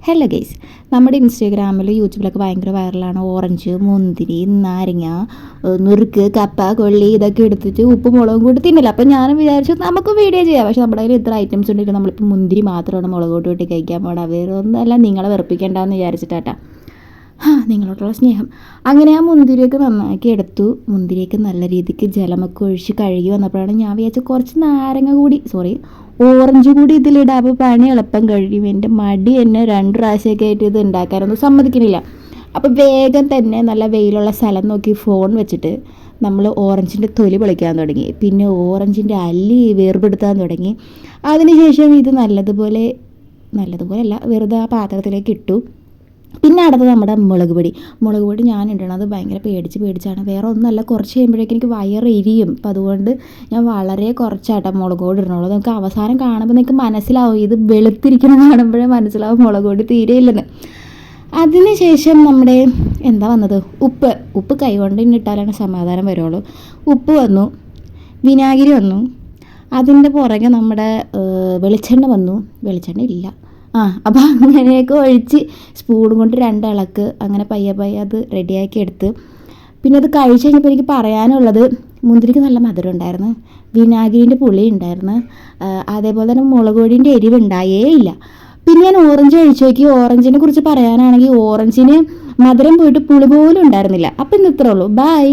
Hello guys, നമ്മുടെ ഇൻസ്റ്റാഗ്രാമിൽ യൂട്യൂബിലൊക്കെ ഭയങ്കര വൈറലാണ് ഓറഞ്ച്, മുന്തിരി, നാരങ്ങ, നുറുക്ക്, കപ്പ, കൊള്ളി ഇതൊക്കെ എടുത്തിട്ട് ഉപ്പും മുളകും കൂടി തിന്നില്ല. അപ്പം ഞാനും വിചാരിച്ചു നമുക്ക് വീഡിയോ ചെയ്യാം. പക്ഷേ നമ്മുടെ കയ്യിൽ ഇത്ര ഐറ്റംസ് ഉണ്ടെങ്കിൽ നമ്മളിപ്പോൾ മുന്തിരി മാത്രമാണ് മുളക് കൂട്ടി കഴിക്കാൻ പോകണം. വേറെ ഒന്നുമല്ല, നിങ്ങളെ വെറുപ്പിക്കേണ്ടെന്ന് വിചാരിച്ചിട്ടാട്ടാ. നിങ്ങളോടുള്ള സ്നേഹം. അങ്ങനെ ആ മുന്തിരിയൊക്കെ നന്നാക്കി എടുത്തു. മുന്തിരിയൊക്കെ നല്ല രീതിക്ക് ജലമൊക്കെ ഒഴിച്ച് കഴുകി വന്നപ്പോഴാണ് ഞാൻ വിചാരിച്ചത് കുറച്ച് നാരങ്ങ കൂടി ഓറഞ്ച് കൂടി ഇതിലിടാം, അപ്പോൾ പണി എളുപ്പം കഴിയും. എൻ്റെ മടി എന്നെ 2 പ്രാവശ്യമൊക്കെ ആയിട്ട് ഇത് ഉണ്ടാക്കാനൊന്നും സമ്മതിക്കുന്നില്ല. അപ്പോൾ വേഗം തന്നെ നല്ല വെയിലുള്ള സ്ഥലം നോക്കി ഫോൺ വെച്ചിട്ട് നമ്മൾ ഓറഞ്ചിൻ്റെ തൊലി പൊളിക്കാൻ തുടങ്ങി. പിന്നെ ഓറഞ്ചിൻ്റെ അല്ലി വേർപെടുത്താൻ തുടങ്ങി. അതിനുശേഷം ഇത് നല്ലതുപോലെയല്ല, വെറുതെ ആ പാത്രത്തിലേക്ക് ഇട്ടു. പിന്നെ അടുത്തത് നമ്മുടെ മുളക് പൊടി ഞാൻ ഇടണത് ഭയങ്കര പേടിച്ചാണ്. വേറെ ഒന്നുമല്ല, കുറച്ച് കഴിയുമ്പോഴേക്കും എനിക്ക് വയറെരിയും. അപ്പം അതുകൊണ്ട് ഞാൻ വളരെ കുറച്ചായിട്ടാണ് മുളക് പൊടി ഇടണുള്ളൂ. നമുക്ക് അവസാനം കാണുമ്പോൾ നിങ്ങൾക്ക് മനസ്സിലാവും, ഇത് വെളുത്തിരിക്കണം കാണുമ്പോഴേ മനസ്സിലാവും മുളക് പൊടി തീരെയില്ലെന്ന്. അതിന് ശേഷം നമ്മുടെ എന്താ വന്നത്, ഉപ്പ് കൈകൊണ്ട് ഇട്ടാലാണ് സമാധാനം വരുള്ളൂ. ഉപ്പ് വന്നു, വിനാഗിരി വന്നു, അതിൻ്റെ പുറകെ നമ്മുടെ വെളിച്ചെണ്ണ വന്നു. വെളിച്ചെണ്ണ ഇല്ല. അപ്പോൾ അങ്ങനെയൊക്കെ ഒഴിച്ച് സ്പൂൺ കൊണ്ട് 2 ഇളക്ക് അങ്ങനെ പയ്യെ അത് റെഡിയാക്കി എടുത്ത്. പിന്നെ അത് കഴിച്ച് കഴിഞ്ഞപ്പോൾ എനിക്ക് പറയാനുള്ളത്, മുന്തിരിക്ക് നല്ല മധുരം ഉണ്ടായിരുന്നു, വിനാഗിരിൻ്റെ പുളി ഉണ്ടായിരുന്നു, അതേപോലെ തന്നെ മുളക് പൊടിൻ്റെ എരിവുണ്ടായേ ഇല്ല. പിന്നെ ഞാൻ ഓറഞ്ച് കഴിച്ചു നോക്കി. ഓറഞ്ചിനെ കുറിച്ച് പറയാനാണെങ്കിൽ ഓറഞ്ചിന് മധുരം പോയിട്ട് പുളി പോലും ഉണ്ടായിരുന്നില്ല. അപ്പം ഇന്ന് ഇത്രേ ഉള്ളൂ. ബൈ.